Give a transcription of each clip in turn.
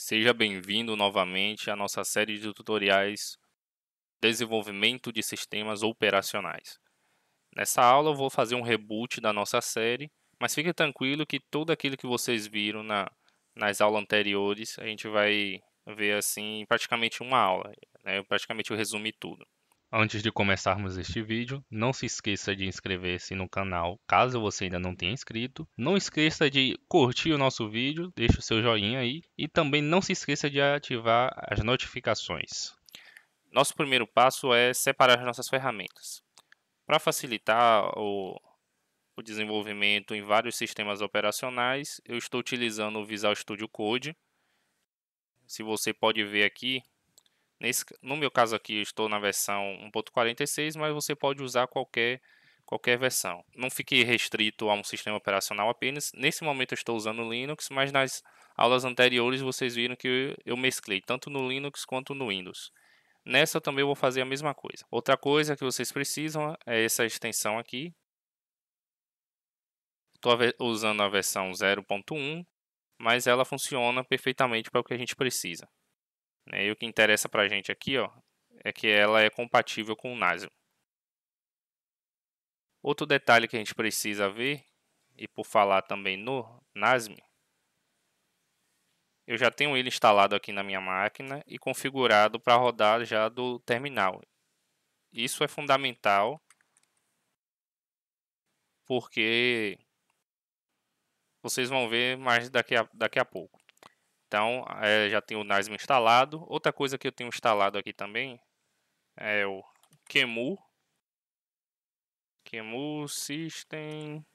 Seja bem-vindo novamente à nossa série de tutoriais Desenvolvimento de Sistemas Operacionais. Nessa aula eu vou fazer um reboot da nossa série, mas fique tranquilo que tudo aquilo que vocês viram nas aulas anteriores a gente vai ver assim em praticamente uma aula, né? Praticamente eu resumi tudo. Antes de começarmos este vídeo, não se esqueça de inscrever-se no canal, caso você ainda não tenha inscrito. Não esqueça de curtir o nosso vídeo, deixe o seu joinha aí. E também não se esqueça de ativar as notificações. Nosso primeiro passo é separar as nossas ferramentas. Para facilitar o desenvolvimento em vários sistemas operacionais, eu estou utilizando o Visual Studio Code. Se você pode ver aqui, no meu caso aqui, eu estou na versão 1.46, mas você pode usar qualquer versão. Não fique restrito a um sistema operacional apenas. Nesse momento eu estou usando o Linux, mas nas aulas anteriores vocês viram que eu mesclei tanto no Linux quanto no Windows. Nessa eu também vou fazer a mesma coisa. Outra coisa que vocês precisam é essa extensão aqui. Estou usando a versão 0.1, mas ela funciona perfeitamente para o que a gente precisa. E o que interessa para a gente aqui, ó, é que ela é compatível com o Nasm. Outro detalhe que a gente precisa ver, e por falar também no Nasm, eu já tenho ele instalado aqui na minha máquina e configurado para rodar já do terminal. Isso é fundamental porque vocês vão ver mais daqui a pouco. Então, já tenho o Nasm instalado. Outra coisa que eu tenho instalado aqui também é o QEMU System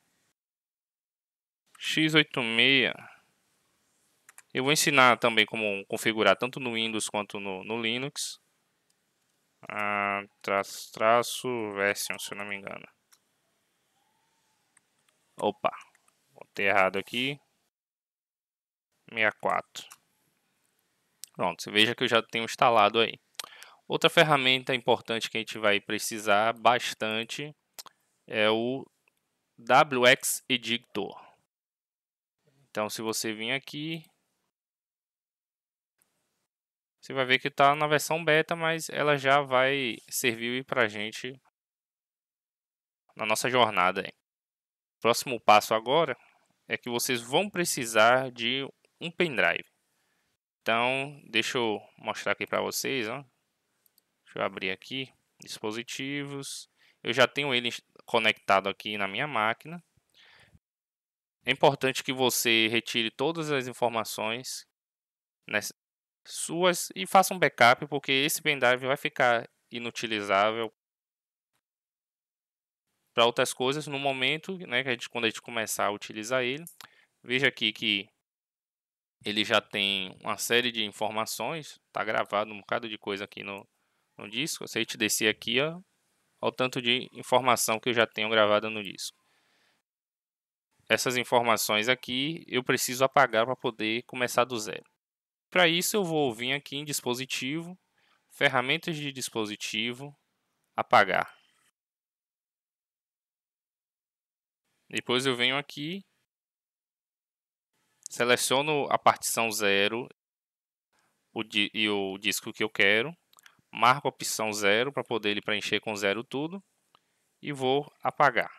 x86. Eu vou ensinar também como configurar tanto no Windows quanto no Linux. Traço version, se eu não me engano. Opa, botei errado aqui. 64. Pronto, você veja que eu já tenho instalado aí. Outra ferramenta importante que a gente vai precisar bastante é o WX Editor. Então, se você vir aqui, você vai ver que está na versão beta, mas ela já vai servir para a gente na nossa jornada. O próximo passo agora é que vocês vão precisar de um pendrive. Então, deixa eu mostrar aqui para vocês. Ó. Deixa eu abrir aqui, dispositivos. Eu já tenho ele conectado aqui na minha máquina. É importante que você retire todas as informações suas e faça um backup, porque esse pendrive vai ficar inutilizável para outras coisas no momento, né, que quando a gente começar a utilizar ele. Veja aqui que ele já tem uma série de informações, está gravado um bocado de coisa aqui no disco. Se a gente descer aqui, ó, olha o tanto de informação que eu já tenho gravada no disco. Essas informações aqui eu preciso apagar para poder começar do zero. Para isso eu vou vir aqui em dispositivo, ferramentas de dispositivo, apagar. Depois eu venho aqui, seleciono a partição 0 e o disco que eu quero, marco a opção 0 para poder ele preencher com 0 tudo e vou apagar.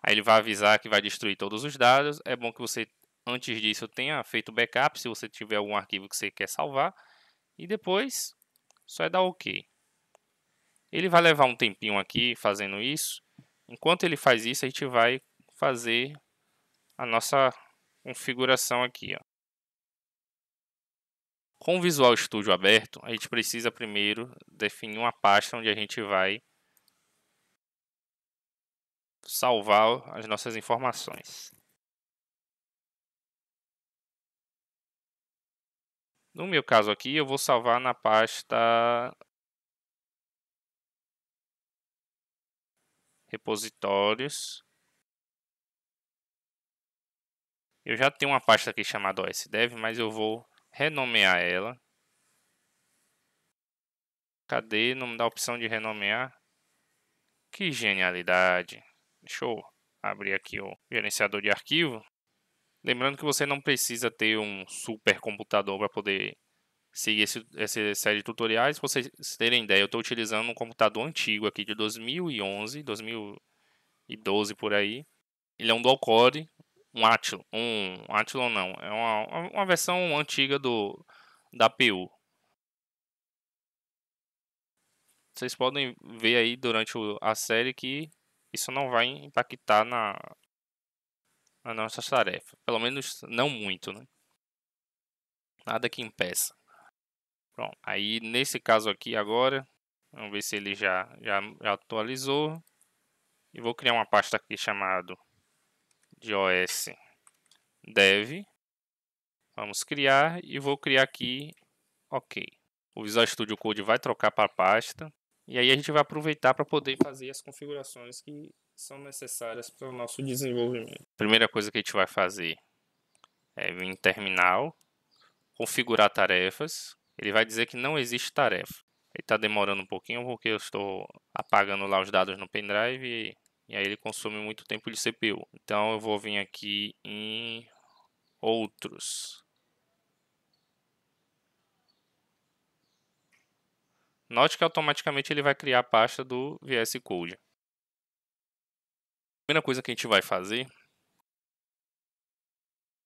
Aí ele vai avisar que vai destruir todos os dados. É bom que você, antes disso, tenha feito backup, se você tiver algum arquivo que você quer salvar. E depois, só é dar OK. Ele vai levar um tempinho aqui fazendo isso. Enquanto ele faz isso, a gente vai fazer a nossa configuração aqui. Ó. Com o Visual Studio aberto, a gente precisa primeiro definir uma pasta onde a gente vai salvar as nossas informações. No meu caso aqui, eu vou salvar na pasta repositórios. Eu já tenho uma pasta aqui chamada OSDev, mas eu vou renomear ela. Cadê? Não me dá a opção de renomear. Que genialidade! Deixa eu abrir aqui o gerenciador de arquivo. Lembrando que você não precisa ter um super computador para poder seguir essa série de tutoriais. Pra vocês terem ideia, eu estou utilizando um computador antigo aqui de 2011, 2012 por aí. Ele é um dual core, um Athlon não, é uma versão antiga da APU. Vocês podem ver aí durante a série que isso não vai impactar na nossa tarefa. Pelo menos não muito, né? Nada que impeça. Pronto. Aí nesse caso aqui agora, vamos ver se ele já atualizou. E vou criar uma pasta aqui chamada DOS Dev. Vamos criar e vou criar aqui OK. O Visual Studio Code vai trocar para a pasta. E aí a gente vai aproveitar para poder fazer as configurações que são necessárias para o nosso desenvolvimento. Primeira coisa que a gente vai fazer é vir em terminal, configurar tarefas. Ele vai dizer que não existe tarefa. Ele está demorando um pouquinho porque eu estou apagando lá os dados no pendrive e aí ele consome muito tempo de CPU. Então eu vou vir aqui em outros. Note que automaticamente ele vai criar a pasta do VS Code. A primeira coisa que a gente vai fazer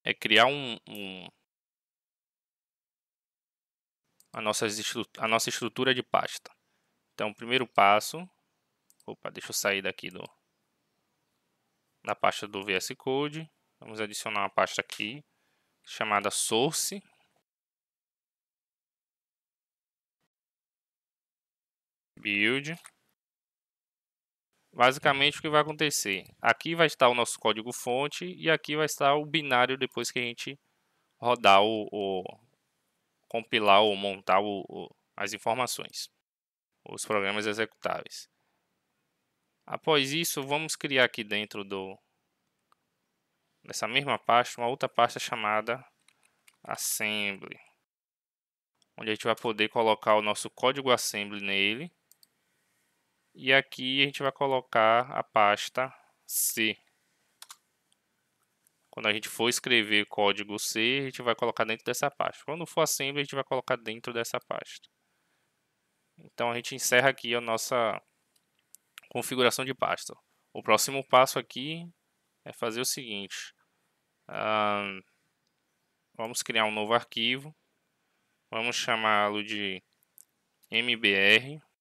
é criar a nossa estrutura de pasta. Então, o primeiro passo, deixa eu sair daqui da pasta do VS Code. Vamos adicionar uma pasta aqui chamada Source. Build. Basicamente o que vai acontecer? Aqui vai estar o nosso código fonte e aqui vai estar o binário depois que a gente rodar compilar ou montar as informações, os programas executáveis. Após isso, vamos criar aqui dentro dessa mesma pasta uma outra pasta chamada Assembly, onde a gente vai poder colocar o nosso código assembly nele. E aqui a gente vai colocar a pasta C. Quando a gente for escrever código C, a gente vai colocar dentro dessa pasta. Quando for assembly, a gente vai colocar dentro dessa pasta. Então a gente encerra aqui a nossa configuração de pasta. O próximo passo aqui é fazer o seguinte. Vamos criar um novo arquivo. Vamos chamá-lo de mbr.asm.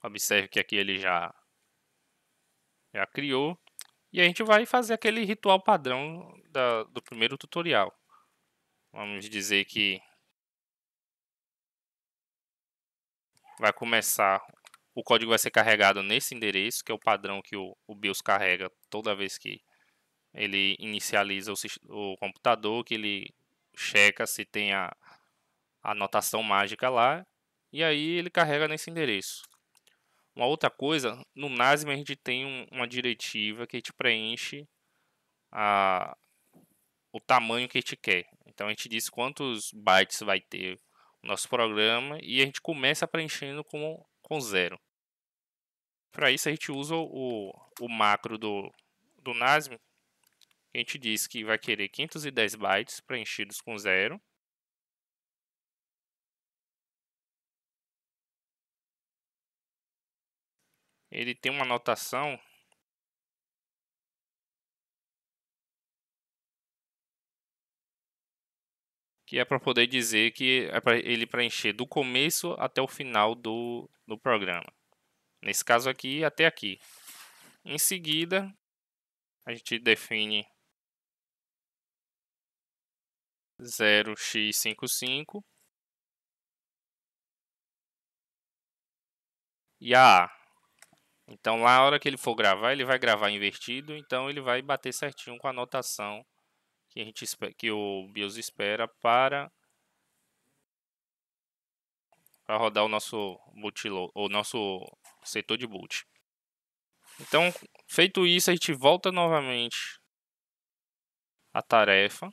Observe que aqui ele já criou. E a gente vai fazer aquele ritual padrão do primeiro tutorial. Vamos dizer que vai começar, o código vai ser carregado nesse endereço, que é o padrão que o BIOS carrega toda vez que ele inicializa o computador, que ele checa se tem a anotação mágica lá, e aí ele carrega nesse endereço. Uma outra coisa, no NASM a gente tem uma diretiva que a gente preenche o tamanho que a gente quer. Então a gente diz quantos bytes vai ter o nosso programa e a gente começa preenchendo com 0. Para isso a gente usa o macro do NASM. A gente diz que vai querer 510 bytes preenchidos com 0. Ele tem uma notação que é para poder dizer que é para ele preencher do começo até o final do programa. Nesse caso aqui, até aqui. Em seguida, a gente define 0x55 e a A. Então, lá na hora que ele for gravar, ele vai gravar invertido, então ele vai bater certinho com a anotação que o BIOS espera para rodar o nosso bootload, o nosso setor de boot. Então, feito isso, a gente volta novamente à tarefa. A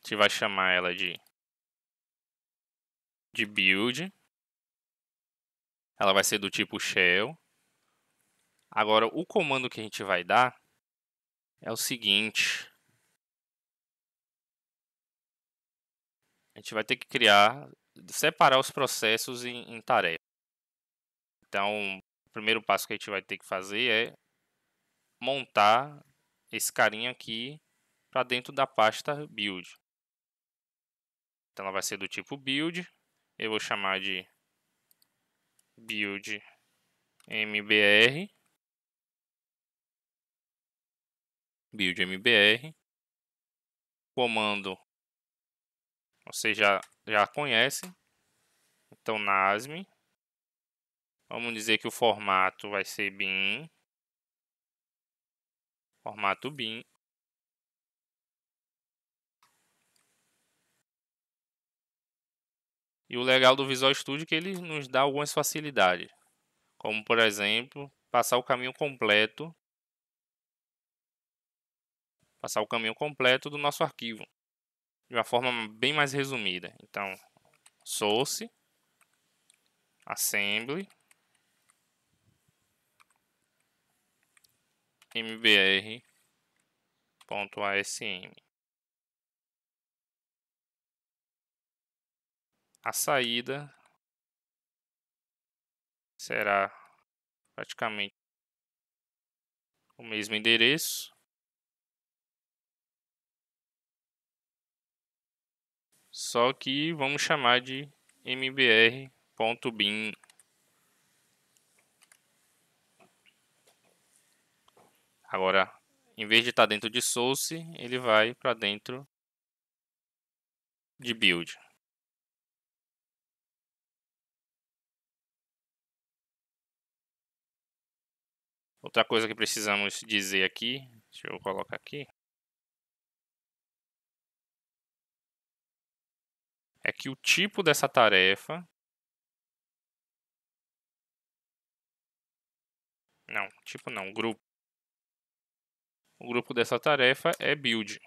gente vai chamar ela de de build. Ela vai ser do tipo shell. Agora, o comando que a gente vai dar é o seguinte. A gente vai ter que separar os processos em tarefas. Então, o primeiro passo que a gente vai ter que fazer é montar esse carinha aqui para dentro da pasta build. Então, ela vai ser do tipo build. Eu vou chamar de build mbr. Build mbr. Comando você já conhece. Então, NASM. Vamos dizer que o formato vai ser bin. Formato bin. E o legal do Visual Studio é que ele nos dá algumas facilidades. Como, por exemplo, passar o caminho completo do nosso arquivo. De uma forma bem mais resumida. Então, source, assembly, mbr.asm. A saída será praticamente o mesmo endereço, só que vamos chamar de mbr.bin. Agora, em vez de estar dentro de source, ele vai para dentro de build. Outra coisa que precisamos dizer aqui, deixa eu colocar aqui, é que o tipo dessa tarefa, grupo. O grupo dessa tarefa é build.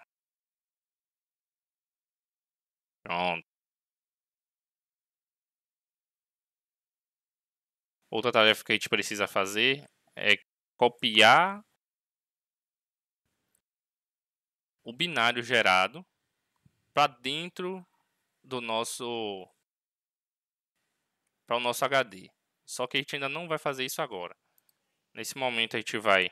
Pronto. Outra tarefa que a gente precisa fazer é copiar o binário gerado para dentro do nosso HD. Só que a gente ainda não vai fazer isso agora. Nesse momento a gente vai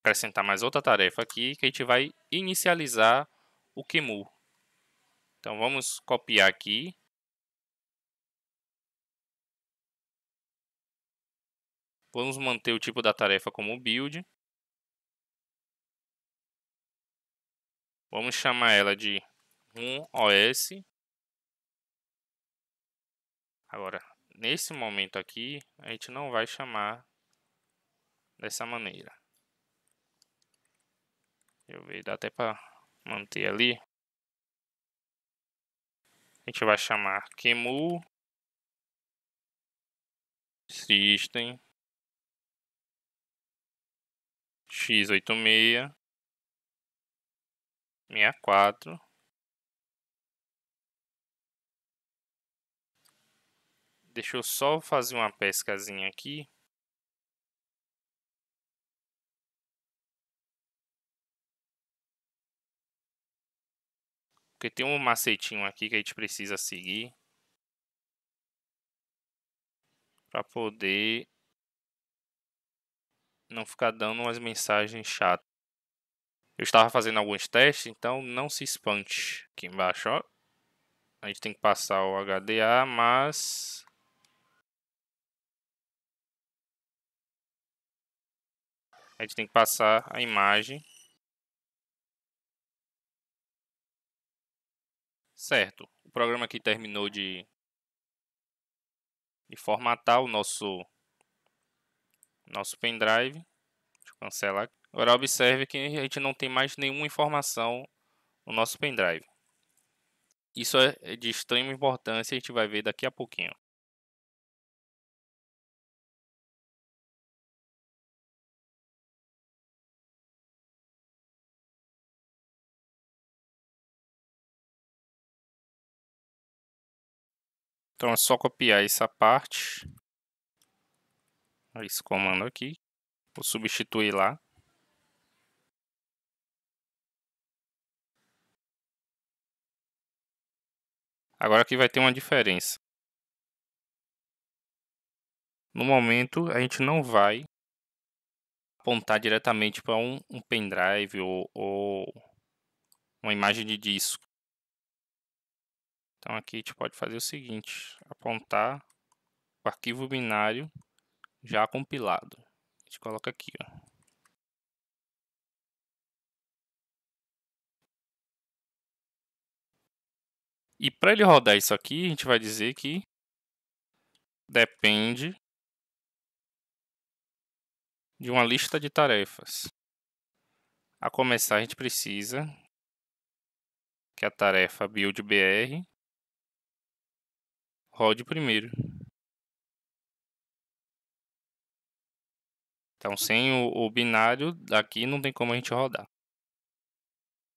acrescentar mais outra tarefa aqui que a gente vai inicializar o QEMU. Então vamos copiar aqui. Vamos manter o tipo da tarefa como build. Vamos chamar ela de RumOS. Agora, nesse momento aqui, a gente não vai chamar dessa maneira. Deixa eu ver, dá até para manter ali. A gente vai chamar QEMU System x86 64. Deixa eu só fazer uma pescazinha aqui. Porque tem um macetinho aqui que a gente precisa seguir para poder não ficar dando umas mensagens chatas. Eu estava fazendo alguns testes, então não se espante. Aqui embaixo, ó. A gente tem que passar o HDA, mas a gente tem que passar a imagem. Certo. O programa aqui terminou de formatar o nosso pendrive. Deixa eu cancelar. Agora observe que a gente não tem mais nenhuma informação no nosso pendrive. Isso é de extrema importância e a gente vai ver daqui a pouquinho. Então é só copiar essa parte, esse comando aqui, vou substituir lá. Agora aqui vai ter uma diferença. No momento a gente não vai apontar diretamente para um pendrive ou uma imagem de disco. Então aqui a gente pode fazer o seguinte, apontar o arquivo binário já compilado. A gente coloca aqui, ó. E para ele rodar isso aqui, a gente vai dizer que depende de uma lista de tarefas. A começar, a gente precisa que a tarefa buildBR rode primeiro. Então, sem o binário, daqui não tem como a gente rodar.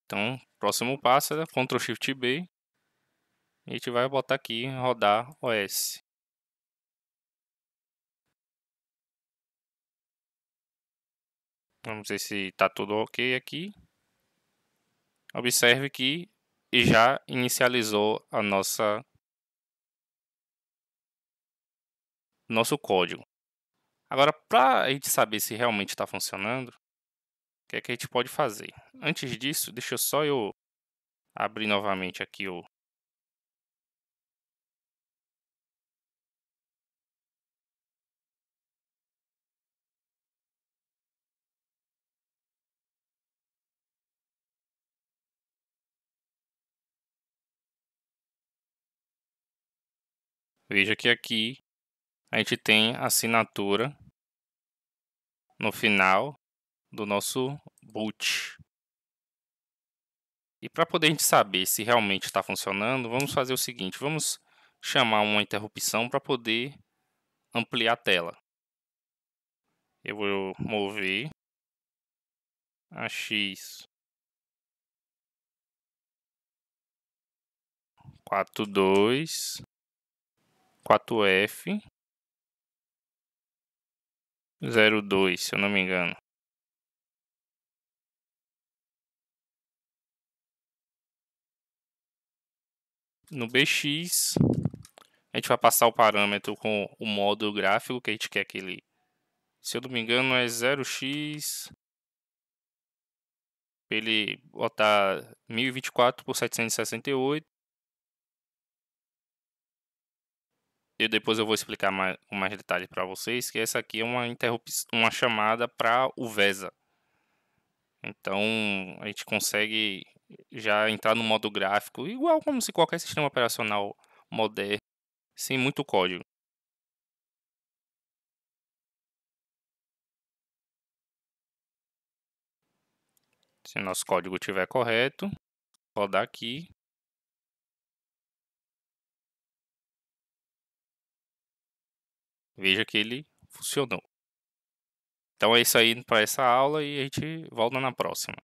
Então, próximo passo é Ctrl Shift B. E a gente vai botar aqui rodar OS. Vamos ver se está tudo ok aqui. Observe que já inicializou a nosso código. Agora, para a gente saber se realmente está funcionando, o que é que a gente pode fazer? Antes disso, deixa só eu abrir novamente aqui o veja que aqui a gente tem a assinatura no final do nosso boot. E para poder a gente saber se realmente está funcionando, vamos fazer o seguinte, vamos chamar uma interrupção para poder ampliar a tela. Eu vou mover a X 42 4F 02, se eu não me engano. No BX, a gente vai passar o parâmetro com o módulo gráfico que a gente quer que ele, se eu não me engano, é 0x, para ele botar 1024 por 768. E depois eu vou explicar com mais detalhe para vocês que essa aqui é uma chamada para o VESA. Então a gente consegue já entrar no modo gráfico, igual como se qualquer sistema operacional moderno, sem muito código. Se o nosso código estiver correto, rodar aqui. Veja que ele funcionou. Então é isso aí para essa aula e a gente volta na próxima.